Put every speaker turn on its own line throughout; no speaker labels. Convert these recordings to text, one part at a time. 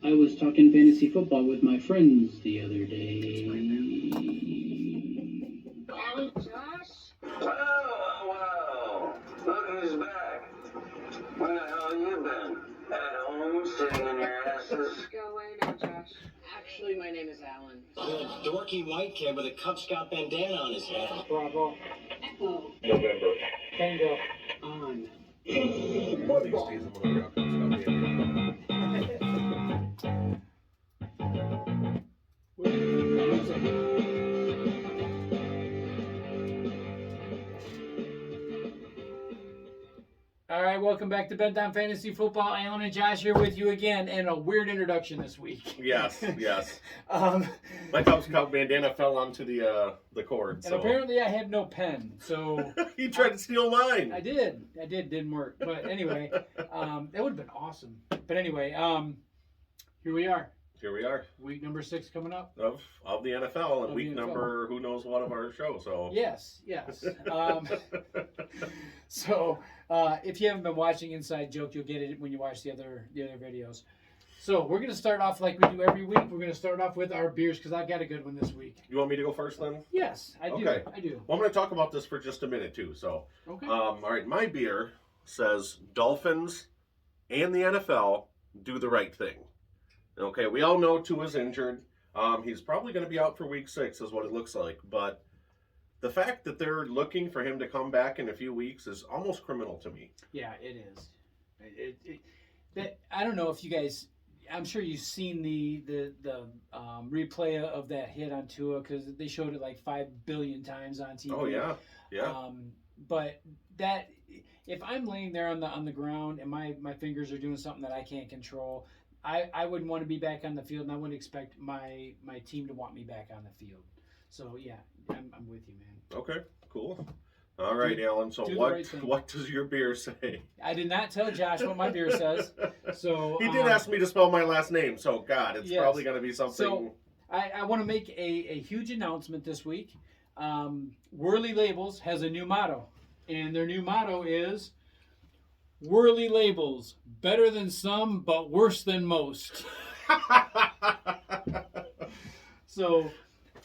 I was talking fantasy football with my friends the other day.
Hey, Josh? Oh, wow. Look who's back. Where the hell you been? At home, sitting in your asses?
Go away now, Josh. Actually, my name is Alan.
The dorky white kid with a Cub Scout bandana on his head.
Bravo.
Echo.
November.
Tango. On.
One of these days I'm gonna be out Cub
All right, welcome back to Bent on Fantasy Football. Alan and Josh here with you again, and a weird introduction this week.
Yes.
Um,
My Cub Scout bandana fell onto the cord.
and
So
apparently I have no pen, so
he tried to steal mine.
I did. Didn't work. But anyway, that would have been awesome. But anyway, here we are.
Here we are.
Week number 6 coming up.
Of the NFL and
Of
week
the NFL.
number who knows what of our show. So
Yes. So if you haven't been watching Inside Joke, you'll get it when you watch the other videos. So we're going to start off like we do every week. We're going to start off with our beers because I've got a good one this week.
You want me to go first then?
Yes, I do.
Okay.
I do.
Well, I'm going to talk about this for just a minute too. So,
Okay.
all right, my beer says Dolphins and the NFL do the right thing. Okay, we all know Tua's injured. He's probably going to be out for week 6 is what it looks like. But the fact that they're looking for him to come back in a few weeks is almost criminal to me.
Yeah, it is. I don't know if you guys. I'm sure you've seen the replay of that hit on Tua because they showed it like 5 billion times on TV.
Oh yeah.
But that if I'm laying there on the ground and my fingers are doing something that I can't control, I wouldn't want to be back on the field, and I wouldn't expect my team to want me back on the field. So yeah, I'm with you, man.
Okay, cool. All right, Alan. So
do the
what
right thing.
what does your beer say?
I did not tell Josh what my beer says. So
He did ask me to spell my last name, so God, it's
Yes.
probably going to be something.
So I want to make a huge announcement this week. Whirly Labels has a new motto, and their new motto is Whirly Labels, better than some, but worse than most. So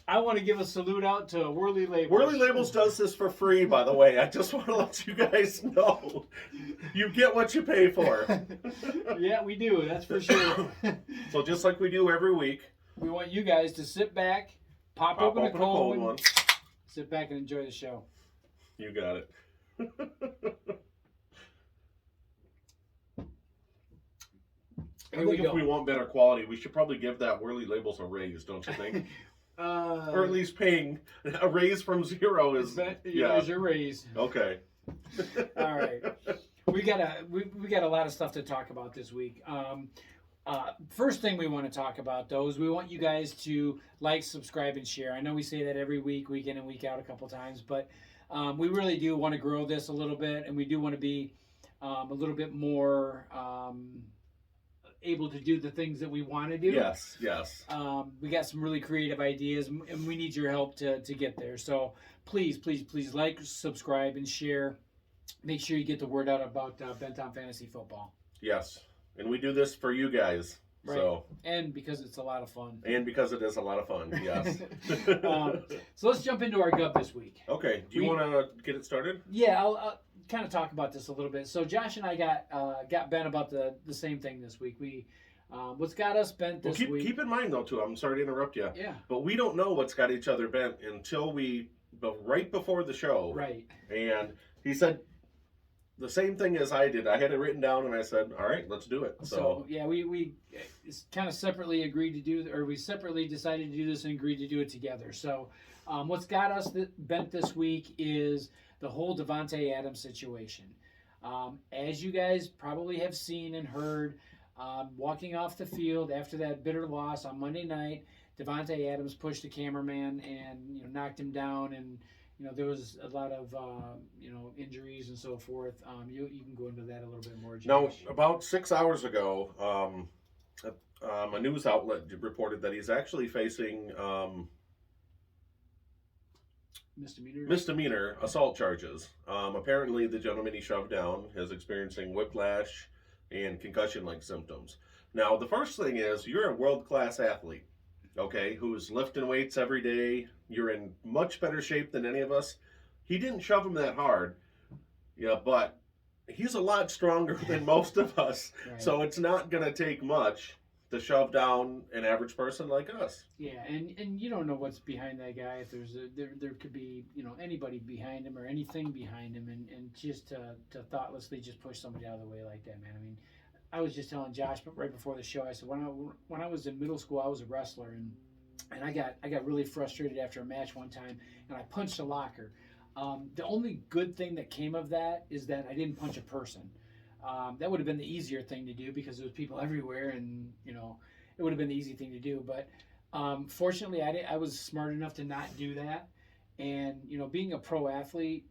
I want to give a salute out to Whirly Labels.
Whirly Labels does this for free, by the way. I just want to let you guys know. You get what you pay for.
Yeah, we do. That's for sure.
So just like we do every week,
We want you guys to sit back, pop open a cold one, sit back and enjoy the show.
You got it. I
Here we
think if
go.
we want better quality, we should probably give that Whirly Labels a raise, don't you think? Or at least paying a raise from 0 is
Here's your raise.
Okay.
All right, we got a lot of stuff to talk about this week. First thing we want to talk about though is we want you guys to like, subscribe, and share. I know we say that every week in and week out a couple times, but we really do want to grow this a little bit, and we do want to be a little bit more able to do the things that we want to do.
Yes.
We got some really creative ideas, and we need your help to get there. So please like, subscribe, and share. Make sure you get the word out about Bent on Fantasy Football.
Yes. And we do this for you guys.
Right.
So.
And because it's a lot of fun.
And because it is a lot of fun, yes.
So let's jump into our gut this week.
Okay. Do you want to get it started?
Yeah, I'll kind of talk about this a little bit. So Josh and I got bent about the same thing this week. We what's got us bent this week.
Keep in mind though too. I'm sorry to interrupt you.
Yeah.
But we don't know what's got each other bent until right before the show.
Right.
And he said the same thing as I did. I had it written down, and I said, "All right, let's do it."
So yeah, we kind of separately agreed to do, or we separately decided to do this and agreed to do it together. So what's got us bent this week is the whole Davante Adams situation. As you guys probably have seen and heard, walking off the field after that bitter loss on Monday night, Davante Adams pushed the cameraman and knocked him down, and there was a lot of injuries and so forth. You can go into that a little bit more, Josh.
Now, about 6 hours ago, a news outlet reported that he's actually facing misdemeanor assault charges. Apparently, the gentleman he shoved down is experiencing whiplash and concussion-like symptoms. Now, the first thing is you're a world-class athlete, okay, who's lifting weights every day. You're in much better shape than any of us. He didn't shove him that hard, yeah, but he's a lot stronger than most of us.
Right.
So it's not going to take much to shove down an average person like us.
Yeah, and you don't know what's behind that guy. If there could be anybody behind him or anything behind him, and just to thoughtlessly just push somebody out of the way like that, man. I mean, I was just telling Josh right before the show. I said when I was in middle school, I was a wrestler, and I got really frustrated after a match one time, and I punched a locker. The only good thing that came of that is that I didn't punch a person. That would have been the easier thing to do because there was people everywhere, and it would have been the easy thing to do. But fortunately, I was smart enough to not do that. And being a pro athlete,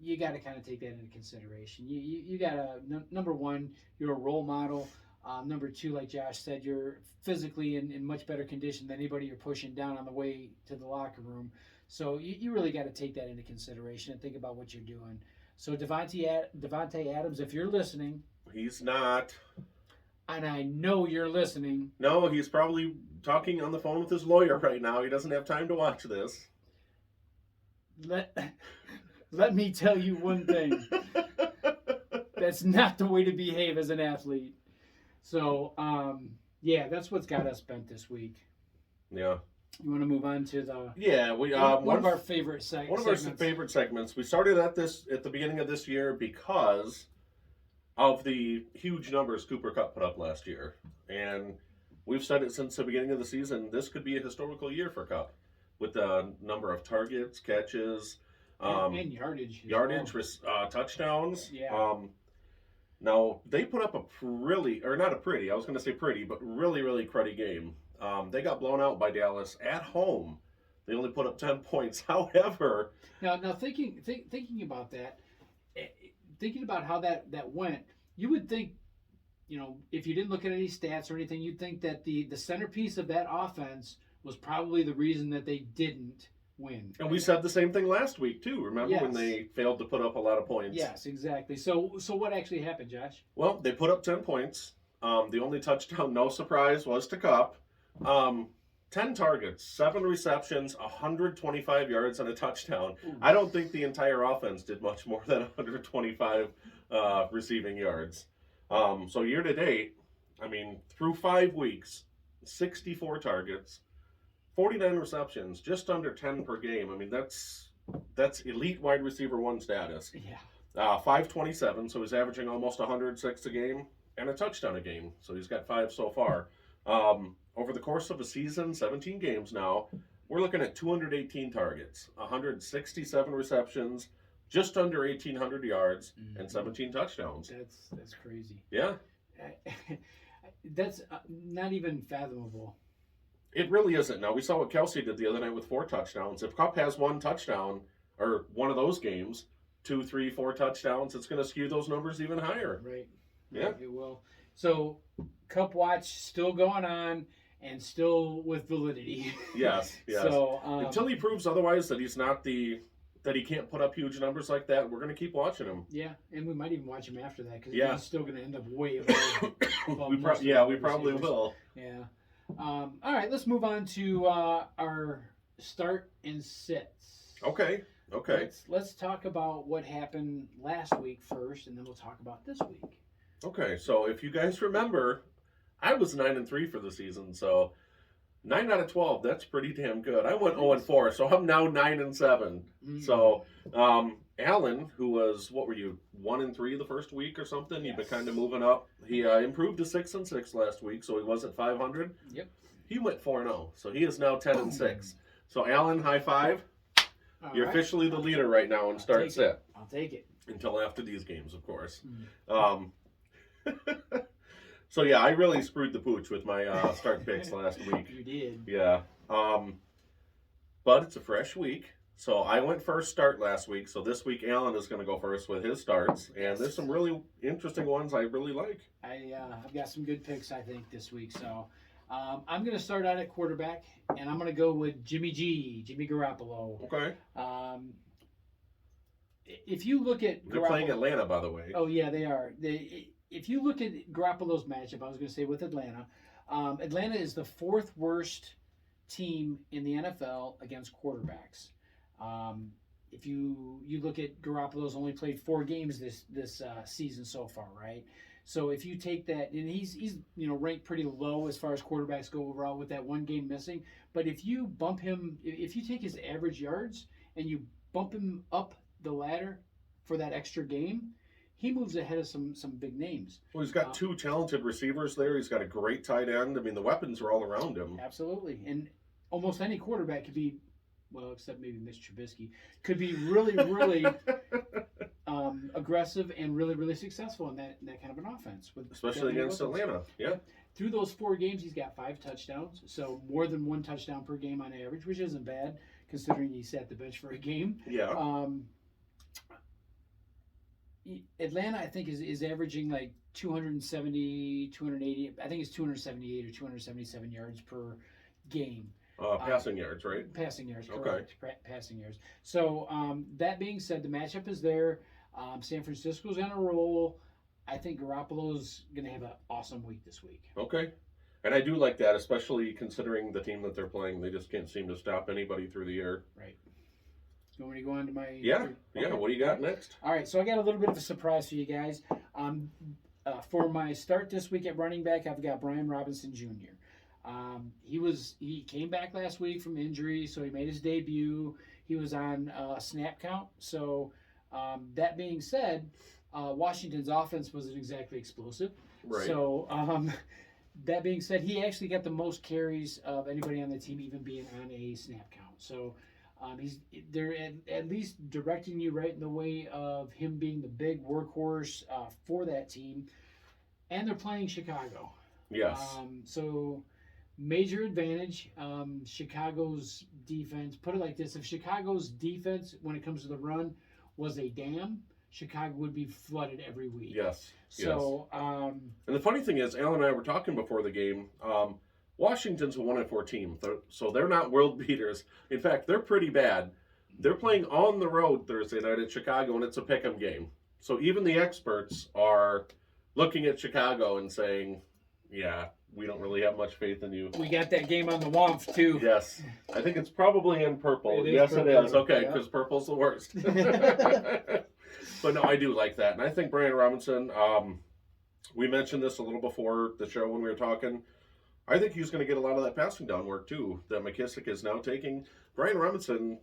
you got to kind of take that into consideration. You got to number one, you're a role model. Number two, like Josh said, you're physically in much better condition than anybody you're pushing down on the way to the locker room. So you really got to take that into consideration and think about what you're doing. So Davante Adams, if you're listening,
He's not.
and I know you're listening,
No, he's probably talking on the phone with his lawyer right now. He doesn't have time to watch this.
let me tell you one thing. That's not the way to behave as an athlete. So, yeah, that's what's got us bent this week.
Yeah.
You want to move on to the
We
one of our favorite segments.
One of our favorite segments. We started at the beginning of this year because of the huge numbers Cooper Kupp put up last year, and we've said it since the beginning of the season. This could be a historical year for Kupp with the number of targets, catches,
and yardage,
touchdowns.
Yeah.
Now they put up I was going to say pretty, but really, really cruddy game. They got blown out by Dallas at home. They only put up 10 points. However,
now thinking about that, thinking about how that went, you would think, if you didn't look at any stats or anything, you'd think that the centerpiece of that offense was probably the reason that they didn't win.
And we said the same thing last week too. Remember when they failed to put up a lot of points?
Yes, exactly. So what actually happened, Josh?
Well, they put up 10 points. The only touchdown, no surprise, was to Kupp. 10 targets, 7 receptions, 125 yards, and a touchdown.
Ooh.
I don't think the entire offense did much more than 125 receiving yards. So year to date, through 5 weeks, 64 targets, 49 receptions, just under 10 per game. That's elite wide receiver 1 status.
Yeah.
527, so he's averaging almost 106 a game, and a touchdown a game. So he's got 5 so far. Over the course of a season, 17 games now, we're looking at 218 targets, 167 receptions, just under 1,800 yards, and 17 touchdowns.
That's crazy.
Yeah.
That's not even fathomable.
It really isn't. Now, we saw what Kelsey did the other night with 4 touchdowns. If Kupp has 1 touchdown, or one of those games, 2, 3, 4 touchdowns, it's going to skew those numbers even higher.
Right.
Yeah.
It will. So, Kupp Watch still going on and still with validity.
Yes.
So,
until he proves otherwise that he's not that he can't put up huge numbers like that, we're going to keep watching him.
Yeah, and we might even watch him after that because
Yeah.
he's still going to end up way above
we probably
receivers.
will.
Yeah. All right, let's move on to our start and sits.
Okay.
Let's talk about what happened last week first, and then we'll talk about this week.
Okay, so if you guys remember, I was 9-3 for the season, so 9 out of 12, that's pretty damn good. I went 0-4, so I'm now 9-7.
Mm-hmm.
So, Alan, who was, what were you, 1-3 the first week or something? You've been kind of moving up. He improved to 6-6 last week, so he was at 500.
Yep.
He went 4-0, so he is now 10-6. So, Alan, high five.
All
You're
right.
officially the leader right now in start sit.
I'll take it.
Until after these games, of course.
Mm.
So yeah, I really screwed the pooch with my start picks last week.
You did.
Yeah. But it's a fresh week. So I went first start last week. So this week Alan is going to go first with his starts. And there's some really interesting ones I really like.
I've got some good picks, I think, this week. So I'm going to start out at quarterback, and I'm going to go with Jimmy Garoppolo.
Okay.
If you look at
They're playing Atlanta, by the way.
Oh, yeah, they are. if you look at Garoppolo's matchup, I was going to say with Atlanta, Atlanta is the fourth worst team in the NFL against quarterbacks. If you look at Garoppolo's only played 4 games this season so far, right? So if you take that, and he's ranked pretty low as far as quarterbacks go overall with that 1 game missing. But if you bump him, if you take his average yards and you bump him up the ladder for that extra game, he moves ahead of some big names.
Well, he's got 2 talented receivers there. He's got a great tight end. I mean, the weapons are all around him.
Absolutely, and almost any quarterback could be, well, except maybe Mitch Trubisky, could be really, really aggressive and really, really successful in that kind of an offense.
Especially against Atlanta. Yeah.
Through those 4 games, he's got 5 touchdowns, so more than 1 touchdown per game on average, which isn't bad considering he sat the bench for a game.
Yeah.
Atlanta, I think, is averaging like 270, 280. I think it's 278 or 277 yards per game.
Passing yards, right?
Passing yards,
Okay.
correct. Passing yards. So that being said, the matchup is there. San Francisco's on a roll. I think Garoppolo's going to have an awesome week this week.
Okay. And I do like that, especially considering the team that they're playing. They just can't seem to stop anybody through the air.
Right. You want me to go on to my...
Yeah.
Okay.
Yeah. What do you got next?
All right, so I got a little bit of a surprise for you guys. For my start this week at running back, I've got Brian Robinson Jr. He came back last week from injury, so he made his debut. He was on snap count. So that being said, Washington's offense wasn't exactly explosive.
Right.
So that being said, he actually got the most carries of anybody on the team, even being on a snap count. So they're at least directing you right in the way of him being the big workhorse for that team, and they're playing Chicago.
Yes.
So major advantage. Chicago's defense. Put it like this: if Chicago's defense, when it comes to the run, was a dam, Chicago would be flooded every week.
Yes.
So,
and the funny thing is, Alan and I were talking before the game. Washington's a 1-4 team, so they're not world beaters. In fact, they're pretty bad. They're playing on the road Thursday night at Chicago, and it's a pick'em game. So even the experts are looking at Chicago and saying, "Yeah, we don't really have much faith in you."
we got that game on the WOMF too.
Yes, I think it's probably in purple.
It is
Yes,
purple.
it is. Okay,
Yeah.
because purple's the worst. But no, I do like that, and I think Brian Robinson. We mentioned this a little before the show when we were talking. I think he's going to get a lot of that passing down work too that McKissick is now taking. Brian Robinson,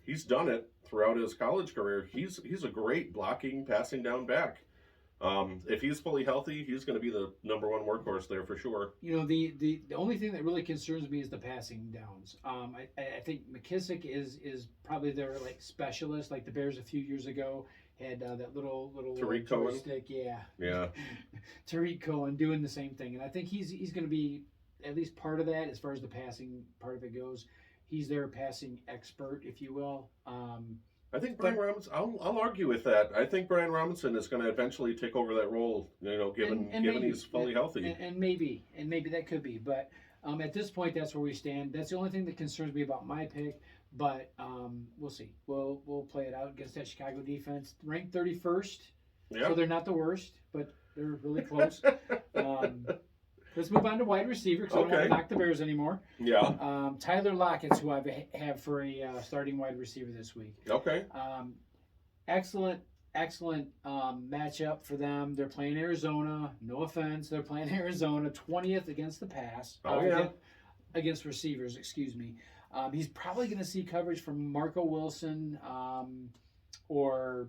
he's done it throughout his college career. He's a great blocking, passing down back. If he's fully healthy, he's going to be the number 1 workhorse there for sure.
You know, the only thing that really concerns me is the passing downs. I think McKissick is probably their like specialist. Like the Bears a few years ago had that little
Tariq Cohen.
stick, yeah.
Tariq
Cohen doing the same thing, and I think he's going to be at least part of that as far as the passing part of it goes. He's their passing expert, if you will.
I think Brian Robinson. I'll argue with that. I think Brian Robinson is going to eventually take over that role. You know, given
maybe,
he's fully healthy.
And maybe that could be, but at this point, that's where we stand. That's the only thing that concerns me about my pick. But we'll see. We'll play it out against that Chicago defense, ranked 31st.
Yeah.
So they're not the worst, but they're really close. Let's move on to wide receiver because I don't want to knock the Bears anymore.
Yeah.
Tyler Lockett's who I have for a starting wide receiver this week.
Okay.
Excellent matchup for them. They're playing Arizona. No offense. They're playing Arizona 20th against the pass. Against receivers, excuse me. He's probably going to see coverage from Marco Wilson or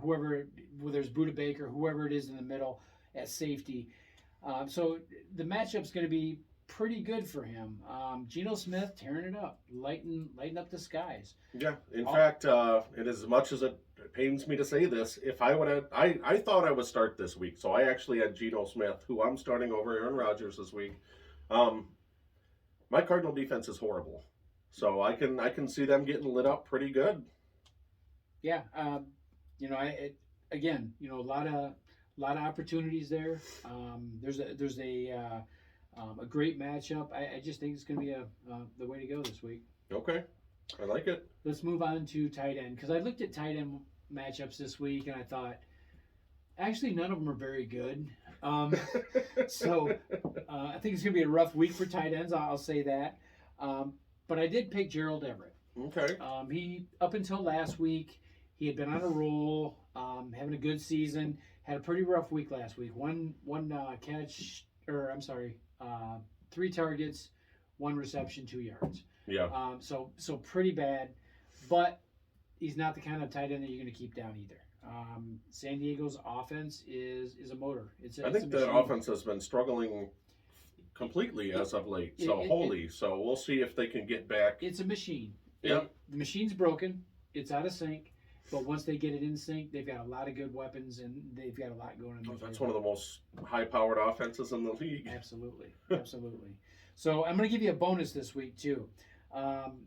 whoever, whether it's Budda Baker, whoever it is in the middle at safety. So the matchup's going to be pretty good for him. Geno Smith tearing it up, lighting up the skies.
Yeah. In fact, and as much as it pains me to say this, if I would have, I thought I would start this week, so I actually had Geno Smith, who I'm starting over Aaron Rodgers this week. My Cardinal defense is horrible, so I can see them getting lit up pretty good.
Yeah. Again, a lot of opportunities there. There's a great matchup. I just think it's going to be the way to go this week.
Okay, I like it.
Let's move on to tight end because I looked at tight end matchups this week and I thought, Actually, none of them are very good. So I think it's going to be a rough week for tight ends. I'll say that. But I did pick Gerald Everett.
Okay.
He up until last week, he had been on a roll, having a good season. Had a pretty rough week last week. One catch, or I'm sorry, 3 targets, 1 reception, 2 yards.
Yeah.
So pretty bad, but he's not the kind of tight end that you're going to keep down either. San Diego's offense is a motor.
I think that offense has been struggling completely as of late. So we'll see if they can get back.
It's a machine.
Yeah.
The machine's broken. It's out of sync. But once they get it in sync, they've got a lot of good weapons and they've got a lot going on.
That's one of the most high-powered offenses in the league.
Absolutely. So I'm going to give you a bonus this week too.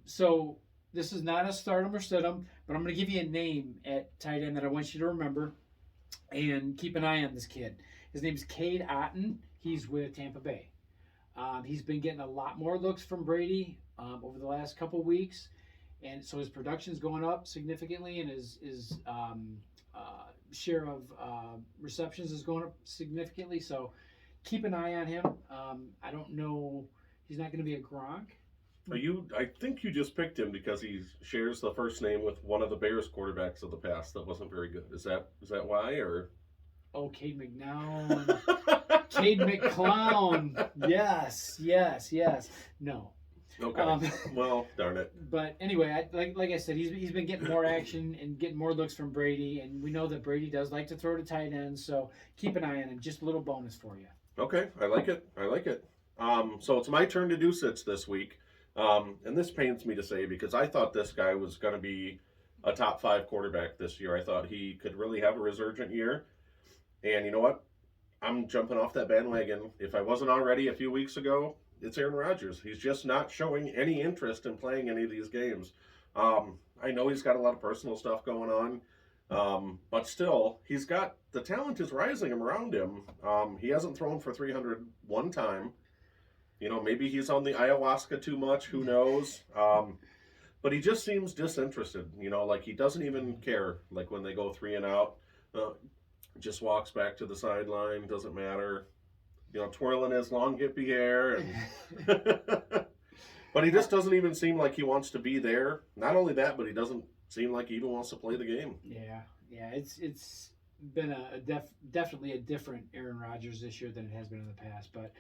So this is not a start 'em or sit 'em, but I'm going to give you a name at tight end that I want you to remember and keep an eye on this kid. His name's Cade Otton. He's with Tampa Bay. He's been getting a lot more looks from Brady over the last couple weeks, and so his production's going up significantly, and his share of receptions is going up significantly. So keep an eye on him. I don't know. He's not going to be a Gronk.
I think you just picked him because he shares the first name with one of the Bears quarterbacks of the past that wasn't very good. Is that why, or?
Oh, Cade McNown. Cade McClown. Yes. No.
Okay. Well, darn it.
But anyway, like I said, he's been getting more action and getting more looks from Brady, and we know that Brady does like to throw to tight ends, so keep an eye on him. Just a little bonus for you.
Okay, I like it. So it's my turn to do sits this week. And this pains me to say because I thought this guy was going to be a top 5 quarterback this year. I thought he could really have a resurgent year. And you know what? I'm jumping off that bandwagon. If I wasn't already a few weeks ago, it's Aaron Rodgers. He's just not showing any interest in playing any of these games. I know he's got a lot of personal stuff going on, but still, the talent is rising around him. He hasn't thrown for 300 one time. You know, maybe he's on the ayahuasca too much. Who knows? But he just seems disinterested. You know, like he doesn't even care. Like when they go 3 and out, just walks back to the sideline. Doesn't matter. You know, twirling his long hippie hair. But he just doesn't even seem like he wants to be there. Not only that, but he doesn't seem like he even wants to play the game.
Yeah. It's been definitely a different Aaron Rodgers this year than it has been in the past. But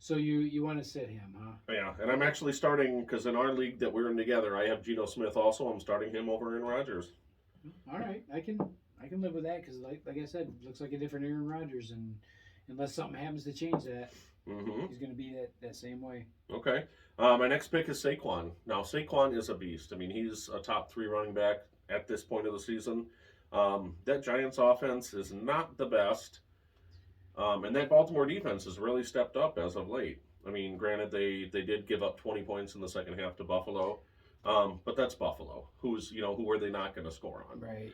so you want to sit him, huh?
Yeah, and I'm actually starting because in our league that we're in together, I have Geno Smith also. I'm starting him over Aaron Rodgers.
All right, I can live with that because like I said, it looks like a different Aaron Rodgers, and unless something happens to change that, he's going to be that same way.
Okay. My next pick is Saquon. Now, Saquon is a beast. I mean, he's a top 3 running back at this point of the season. That Giants offense is not the best. And that Baltimore defense has really stepped up as of late. I mean, granted, they did give up 20 points in the second half to Buffalo. But that's Buffalo. Who are they not going to score on?
Right.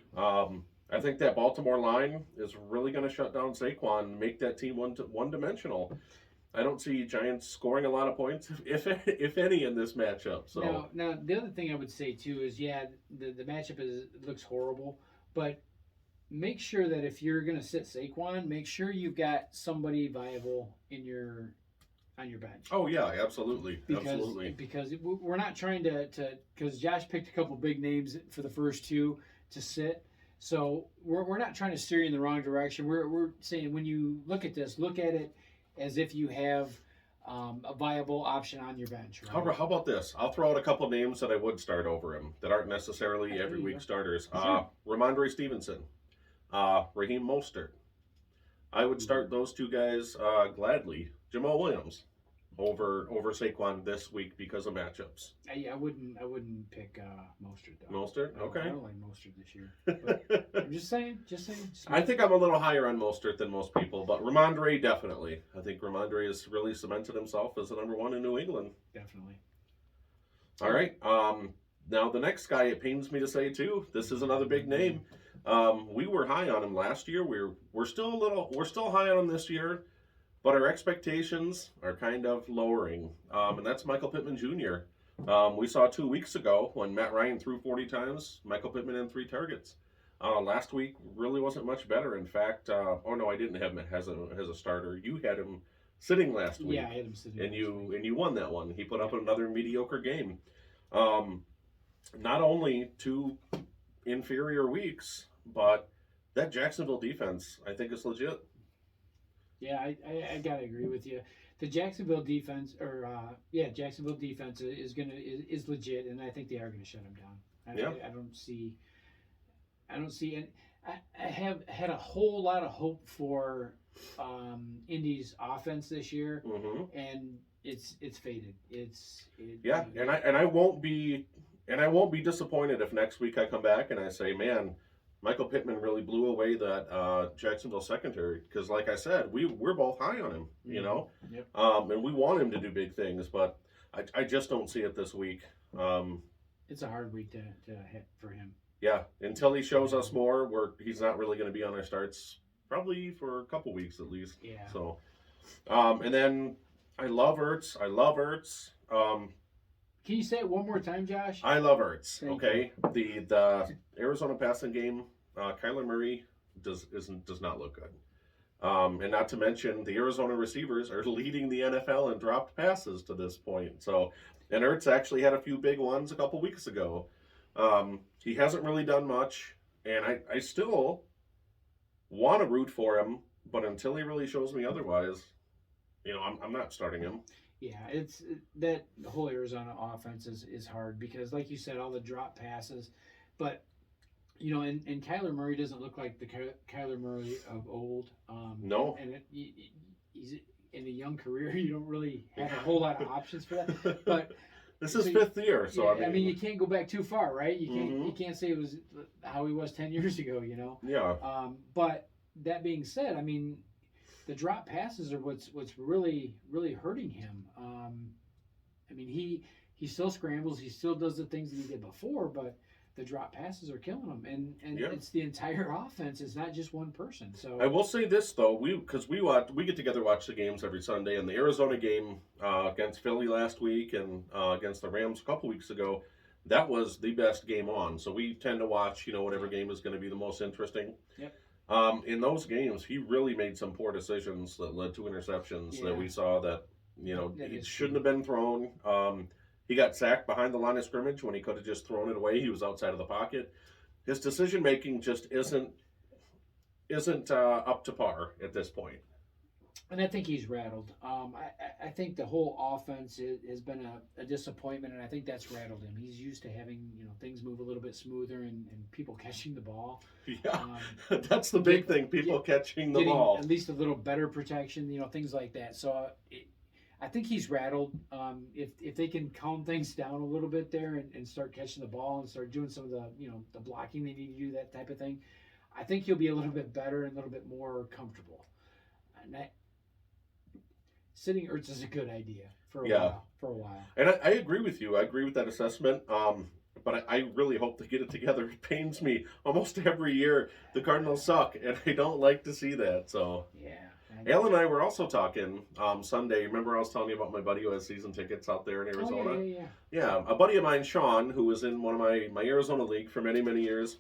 I think that Baltimore line is really going to shut down Saquon and make that team one-dimensional. I don't see Giants scoring a lot of points, if any, in this matchup. So
now the other thing I would say too is the matchup looks horrible, but make sure that if you're going to sit Saquon, make sure you've got somebody viable on your bench.
Oh yeah, absolutely.
Because we're not trying to because Josh picked a couple big names for the first 2 to sit. So we're not trying to steer you in the wrong direction. We're saying when you look at this, look at it as if you have a viable option on your bench. Right?
How about this? I'll throw out a couple names that I would start over him that aren't necessarily every week starters.
Sure.
Ramondre Stevenson, Raheem Mostert. I would start those 2 guys gladly. Jamal Williams over Saquon this week because of matchups.
I wouldn't pick Mostert though.
Mostert? Okay.
I don't like Mostert this year. But I'm just saying.
I think I'm a little higher on Mostert than most people, but Ramondre definitely. I think Ramondre has really cemented himself as the number 1 in New England.
Definitely.
All right. Now the next guy, it pains me to say too, this is another big name. We were high on him last year. We're still high on him this year. But our expectations are kind of lowering, and that's Michael Pittman Jr. We saw 2 weeks ago when Matt Ryan threw 40 times, Michael Pittman had 3 targets. Last week really wasn't much better. In fact, oh no, I didn't have him as a starter. You had him sitting last week.
Yeah, I had him sitting.
And
last week.
you won that one. He put up another mediocre game. Not only 2 inferior weeks, but that Jacksonville defense, I think, is legit.
Yeah, I gotta agree with you. The Jacksonville defense, Jacksonville defense is legit, and I think they are gonna shut him down. I don't see, and I have had a whole lot of hope for Indy's offense this year, and it's faded.
And I won't be disappointed if next week I come back and I say, man, Michael Pittman really blew away that Jacksonville secondary, because, like I said, we're both high on him, you know,
Yep.
And we want him to do big things, but I just don't see it this week.
It's a hard week to hit for him.
Yeah, until he shows us more, he's not really going to be on our starts probably for a couple weeks at least.
Yeah.
So, and then I love Ertz.
Can you say it one more time, Josh?
I love Ertz.
Thank
Okay, the Arizona passing game, Kyler Murray does not look good, and not to mention the Arizona receivers are leading the NFL in dropped passes to this point. So, and Ertz actually had a few big ones a couple weeks ago. He hasn't really done much, and I still want to root for him, but until he really shows me otherwise, I'm not starting him.
Yeah, the whole Arizona offense is hard because, like you said, all the drop passes, but and Kyler Murray doesn't look like the Kyler Murray of old.
No,
and he's in a young career. You don't really have a whole lot of options for that. But
this is 5th year, so
yeah, I mean, you can't go back too far, right? You can't say it was how he was 10 years ago.
Yeah.
But that being said, I mean, the drop passes are what's really hurting him. I mean, he still scrambles, he still does the things that he did before, but the drop passes are killing him, and it's the entire offense. It's not just one person. So
I will say this though, we get together, watch the games every Sunday, and the Arizona game against Philly last week and against the Rams a couple weeks ago, that was the best game on. So we tend to watch whatever game is going to be the most interesting.
Yep.
In those games, he really made some poor decisions that led to interceptions that we saw that he shouldn't have been thrown. He got sacked behind the line of scrimmage when he could have just thrown it away. He was outside of the pocket. His decision making just isn't up to par at this point.
And I think he's rattled. I think the whole offense has been a disappointment, and I think that's rattled him. He's used to having things move a little bit smoother and people catching the ball.
Yeah, that's the big thing. People catching the ball.
At least a little better protection, things like that. So I think he's rattled. If they can calm things down a little bit there and start catching the ball and start doing some of the the blocking they need to do, that type of thing, I think he'll be a little bit better and a little bit more comfortable. And sitting Ertz is a good idea for a while.
And I agree with you. I agree with that assessment. But I really hope they get it together. It pains me almost every year. The Cardinals suck, and I don't like to see that. So
yeah.
Al and I were also talking Sunday. Remember I was telling you about my buddy who has season tickets out there in Arizona?
Oh,
Yeah, a buddy of mine, Sean, who was in one of my Arizona league for many, many years.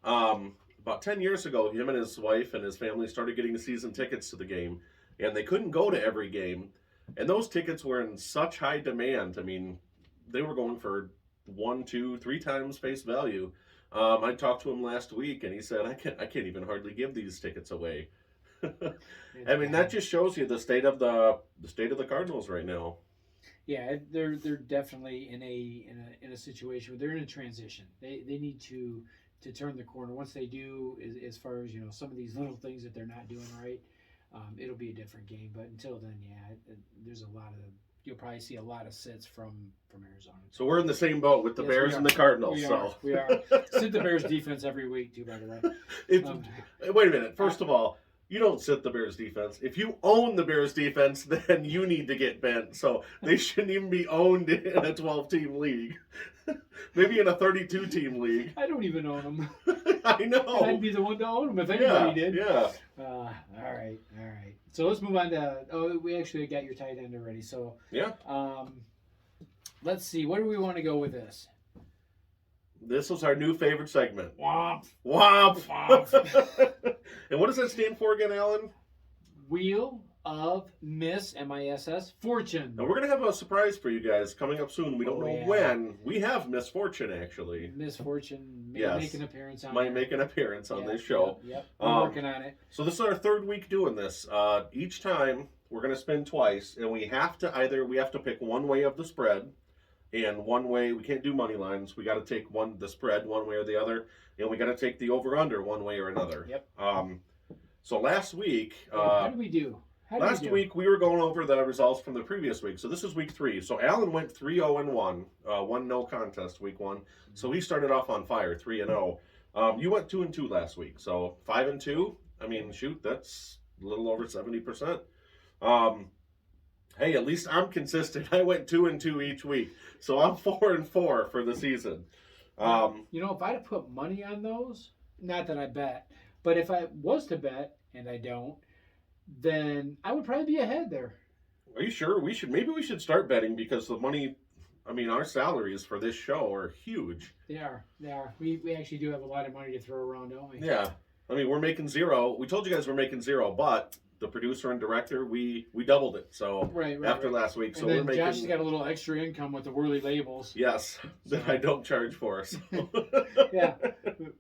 About 10 years ago, him and his wife and his family started getting the season tickets to the game, and they couldn't go to every game. And those tickets were in such high demand. I mean, they were going for 1, 2, 3 times face value. I talked to him last week, and he said, I can't even hardly give these tickets away. I mean, that just shows you the state of the Cardinals right now.
Yeah, they're definitely in a situation where they're in a transition. They need to turn the corner. Once they do, as far as some of these little things that they're not doing right, it'll be a different game. But until then, there's you'll probably see a lot of sits from Arizona.
So we're in the same boat with the Bears and the Cardinals.
We are. Sit the Bears defense every week too, by the way.
Wait a minute. First of all, you don't sit the Bears defense. If you own the Bears defense, then you need to get bent. So they shouldn't even be owned in a 12-team league. Maybe in a 32-team league.
I don't even own them.
I know.
And I'd be the one to own them if anybody did.
Yeah.
All right. So let's move on to. We actually got your tight end already. So
yeah.
Let's see. Where do we want to go with this?
This is our new favorite segment.
Womp.
Womp.
Womp.
And what does that stand for again, Alan?
Wheel of Miss Fortune.
Now, we're going to have a surprise for you guys coming up soon. We don't
Oh,
know
yeah.
when. We have Miss Fortune, actually.
Miss Fortune may
Yes.
make an appearance on
Might
there.
make an appearance on
Yeah,
this show.
Yep. We're working on it.
So this is our third week doing this. Each time we're going to spin twice, and we have to pick one way of the spread, and one way we can't do money lines. We got to take the spread one way or the other, and we got to take the over under one way or another.
Yep.
So last week,
How did we do?
last week we were going over the results from the previous week. So this is week 3. So Alan went 3-0-1, 1 no contest week 1. So he started off on fire, 3-0. You went 2-2 last week, so 5-2. I mean, shoot, that's a little over 70%. Hey, at least I'm consistent. I went 2-2 each week, so I'm 4-4 for the season.
You know, if I'd have put money on those, not that I bet, but if I was to bet and I don't, then I would probably be ahead there.
Are you sure? Maybe we should start betting because the money. I mean, our salaries for this show are huge.
They are. We actually do have a lot of money to throw around, don't we?
Yeah. I mean, we're making 0. We told you guys we're making 0, but the producer and director, we doubled it. So
Right.
after last week, so
and then
we're making.
Josh has got a little extra income with the Whirly labels.
Yes, that I don't charge for. So.
Yeah,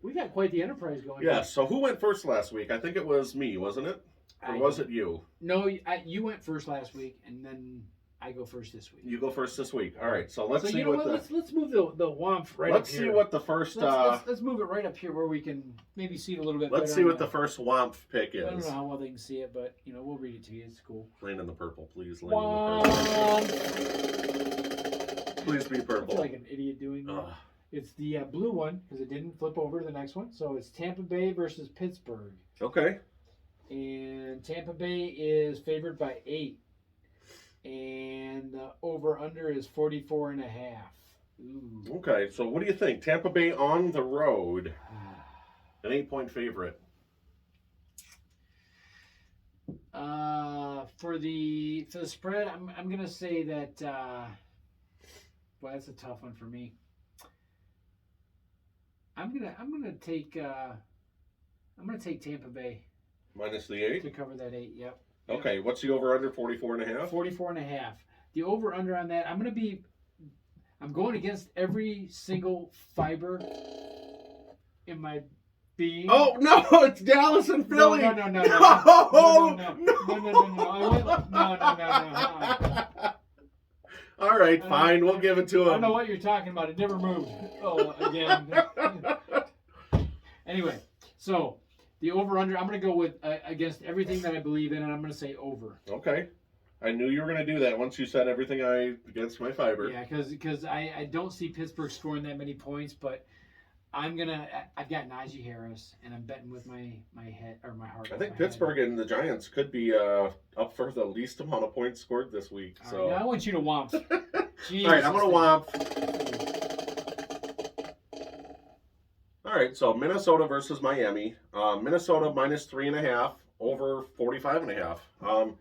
we got quite the enterprise going.
Yeah. So who went first last week? I think it was me, wasn't it? Or was it you?
No, you went first last week, and then I go first this week.
You go first this week. All right. So let's
So
see
you know
what
what?
the.
Let's move the WOMF right
Let's
up
see
here.
what the first.
Let's move it right up here where we can maybe see it a little bit.
Let's
better
see
on
what the first WOMP pick
I don't
is.
know how well they can see it, but we'll read it to you. It's cool.
Land in the purple, please. Land in the
WOMP.
purple. Please be
I feel
purple.
like an idiot doing that.
Ugh.
It's the blue one because it didn't flip over to the next one. So it's Tampa Bay versus Pittsburgh.
Okay.
And Tampa Bay is favored by 8. And the over-under is 44.5. Ooh.
Okay. So what do you think? Tampa Bay on the road, an 8-point favorite.
For the spread, I'm gonna say that. Well, that's a tough one for me. I'm gonna take Tampa Bay
Minus the 8.
to cover that 8. Yep.
Okay. What's the over under? 44.5.
44.5. The over under on that, I'm going against every single fiber in my being.
Oh no! It's Dallas and Philly.
No.
All right, fine. We'll give it to
I don't know
him.
what you're talking about. It never moved. Oh, again. Anyway, so the over/under, I'm going to go with against everything that I believe in, and I'm going to say over.
Okay. I knew you were going to do that once you said everything against my fiber.
Yeah, because I don't see Pittsburgh scoring that many points, but I've got Najee Harris, and I'm betting with my head or my heart.
I think
my
Pittsburgh
head.
and the Giants could be up for the least amount of points scored this week.
All
So,
right, now I want you to womp.
all right, I'm gonna womp. All right, so Minnesota versus Miami. Minnesota minus 3.5 over 45.5.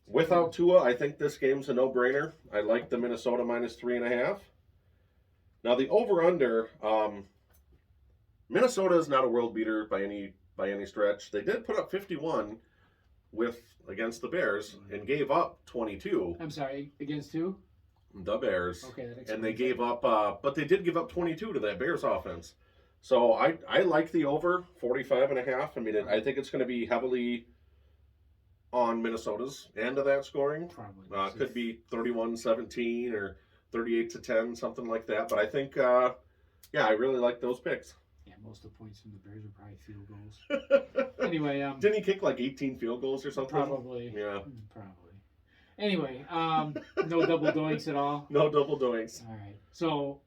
Without Tua, I think this game's a no-brainer. I like the Minnesota minus 3.5. Now the over/under. Minnesota is not a world beater by any stretch. They did put up 51 against the Bears and gave up 22.
I'm sorry, against who?
The Bears.
Okay, that explains
And they
it.
gave up, but they did give up 22 to that Bears offense. So I like the over 45.5. I mean, I think it's going to be heavily on Minnesota's end of that scoring.
Probably.
Could be 31-17 or 38-10, something like that. But I think, I really like those picks.
Yeah, most of the points from the Bears are probably field goals. Anyway,
Didn't he kick like 18 field goals or something?
probably.
Yeah.
Probably. Anyway, no double doinks at all.
No double doings.
All right. So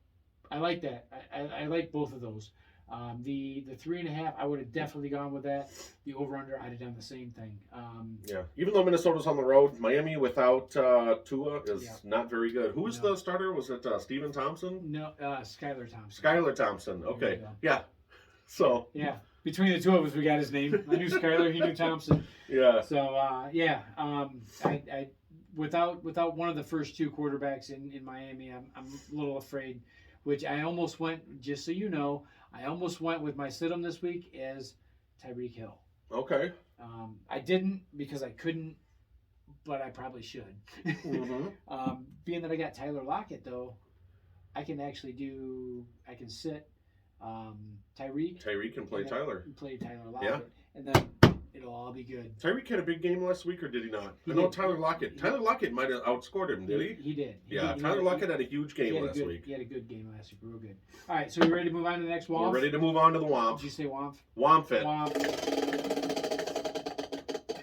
I like that. I like both of those. The 3.5, I would have definitely gone with that. The over/under, I'd have done the same thing.
Yeah. Even though Minnesota's on the road, Miami without Tua is
Yeah.
not very good. Who was
No.
the starter? Was it Steven Thompson?
No, Skylar Thompson.
Skylar Thompson.
There
Okay.
you go.
Yeah. So,
Yeah. Between the two of us, we got his name. I knew Skylar. He knew Thompson.
yeah.
So I without one of the first two quarterbacks in Miami, I'm a little afraid which I almost went, just so you know, I almost went with my sit-em this week as Tyreek Hill.
Okay.
I didn't because I couldn't, but I probably should.
Mm-hmm.
Being that I got Tyler Lockett, though, I can sit Tyreek.
Tyreek can play
and then
Tyler.
Play Tyler Lockett.
Yeah.
And then it'll all be good.
Tyreek had a big game last week, or did he not?
He
I know
did.
Tyler Lockett. Tyler Lockett might have outscored him, did he?
He did.
Yeah, Tyler Lockett had a huge game last week.
He had a good game last week. Real good. All right, so we ready to move on to the next Womp?
We're ready to move on to the
Did
Womp.
you say Womp?
Womp it.
Womp.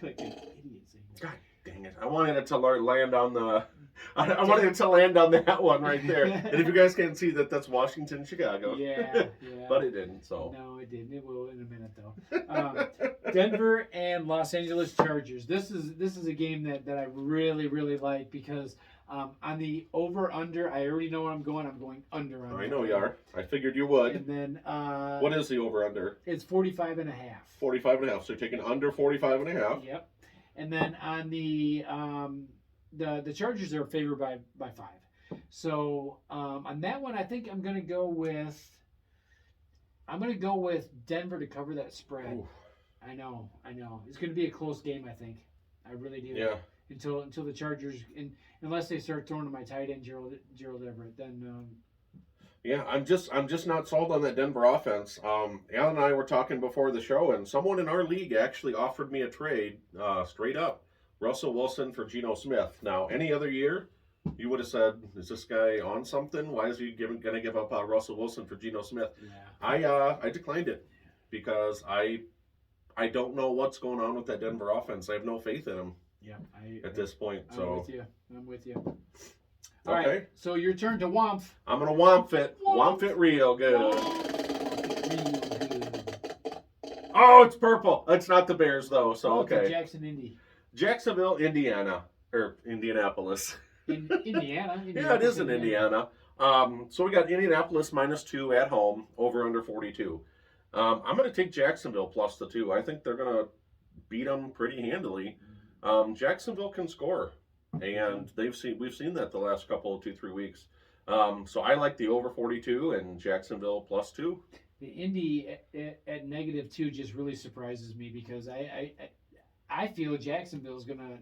Like an idiot saying that.
God dang it! I wanted it to land on the. I wanted it to land on that one right there. And if you guys can't see that, that's Washington, Chicago.
Yeah.
But it didn't. So.
No, it didn't. It will in a minute though. Denver and Los Angeles Chargers. This is a game that I really like because on the over under, I already know where I'm going. I'm going under on.
I
that
know you
one.
are. I figured you would.
And then
What is the over under?
It's 45.5.
45 and a half. So you're taking under 45 and a half.
Yep. And then on the Chargers are favored by 5. So on that one, I think I'm gonna go with Denver to cover that spread.
Ooh.
I know. It's gonna be a close game. I think. I really do.
Yeah.
Until the Chargers, unless they start throwing to my tight end Gerald Everett, then.
Yeah, I'm just not sold on that Denver offense. Alan and I were talking before the show, and someone in our league actually offered me a trade, straight up, Russell Wilson for Geno Smith. Now, any other year, you would have said, "Is this guy on something? Why is he going to give up Russell Wilson for Geno Smith?"
Yeah.
I declined it because I don't know what's going on with that Denver offense. I have no faith in him
Yeah.
at this point. So
I'm with you. All
okay,
right, so your turn to Womp.
I'm gonna womp it real good. Oh, it's purple. It's not the Bears though. So
It's a
okay.
Jackson, Indy.
Jacksonville, Indiana, or Indianapolis.
In Indiana.
Yeah, it is in Indiana. So we got Indianapolis -2 at home, over under 42. I'm going to take Jacksonville plus the 2. I think they're going to beat them pretty handily. Jacksonville can score, and we've seen that the last couple of 2-3 weeks. So I like the over 42 and Jacksonville plus 2.
The Indy at -2 just really surprises me because I feel Jacksonville's gonna,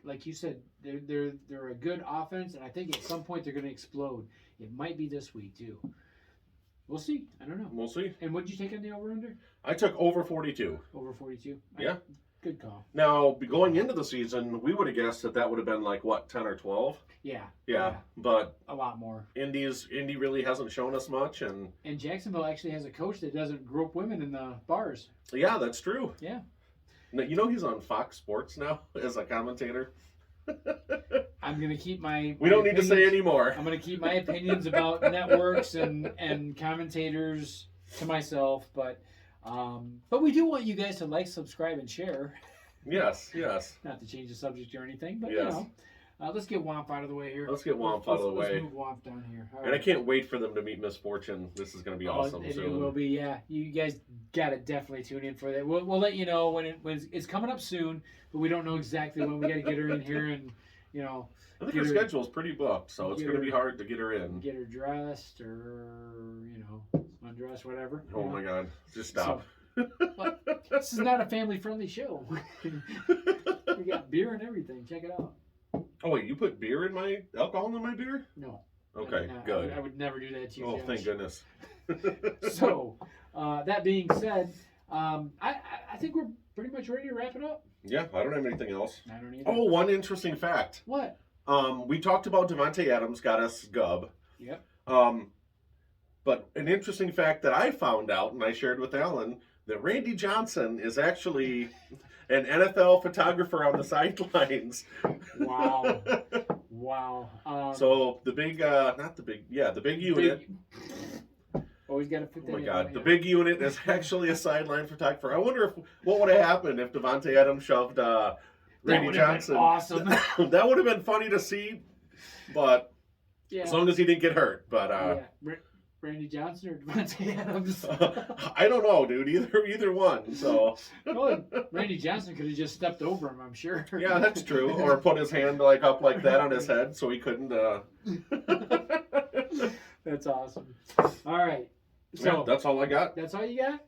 like you said, they're a good offense, and I think at some point they're gonna explode. It might be this week too. We'll see. I don't know.
We'll see.
And what did you take on the over under?
I took over 42.
Over 42.
Yeah.
Good call.
Now, going into the season, we would have guessed that would have been like, what, 10 or 12?
Yeah.
Yeah. But
a lot more.
Indy really hasn't shown us much, and
Jacksonville actually has a coach that doesn't grope women in the bars.
yeah, that's true.
Yeah.
Now, you know he's on Fox Sports now as a commentator.
I'm gonna keep my.
We don't need to say anymore.
I'm gonna keep my opinions about networks and commentators to myself, but we do want you guys to like, subscribe, and share.
Yes.
Not to change the subject or anything, but
Yes.
let's get Womp out of the way here.
Let's get Womp out of the way.
Let's move Womp down here. All
And I
right.
can't wait for them to meet Miss Fortune. This is going to be awesome
It
soon.
will be, yeah. You guys gotta definitely tune in for that. We'll let you know when it's coming up soon, but we don't know exactly when. We got to get her in here and
I think her schedule's pretty booked, so it's
get
going to be
her-
hard to get her in.
get her dressed or undressed, whatever.
Oh my God! Just stop.
Well, this is not a family-friendly show. We got beer and everything. Check it out.
Oh wait, you put alcohol in my beer?
No.
Okay,
I
good.
would never do that to you.
Oh,
Josh.
thank goodness.
So, that being said, I think we're pretty much ready to wrap it up.
Yeah, I don't have anything else.
I don't either.
Oh, one interesting fact.
What?
We talked about Devontae Adams got us Gubb.
Yep.
But an interesting fact that I found out, and I shared with Alan, that Randy Johnson is actually an NFL photographer on the sidelines.
Wow. Wow.
So the big, the big unit.
Always got to put that
Oh my
in
God,
there,
the
yeah.
big unit is actually a sideline photographer. I wonder what would have happened if Devontae Adams shoved Randy
would've been
Johnson.
awesome.
That would have been funny to see, but
Yeah.
as long as he didn't get hurt. But
Yeah. Randy Johnson or Devontae Adams?
I don't know, dude. Either one. So
Well, Randy Johnson could have just stepped over him, I'm sure.
yeah, that's true. Or put his hand up like that on his head so he couldn't.
That's awesome. All right. So
Yeah, that's all I got.
that's all you got?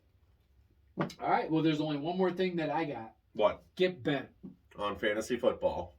All right. Well, there's only one more thing that I got.
What?
Get bent.
On fantasy football.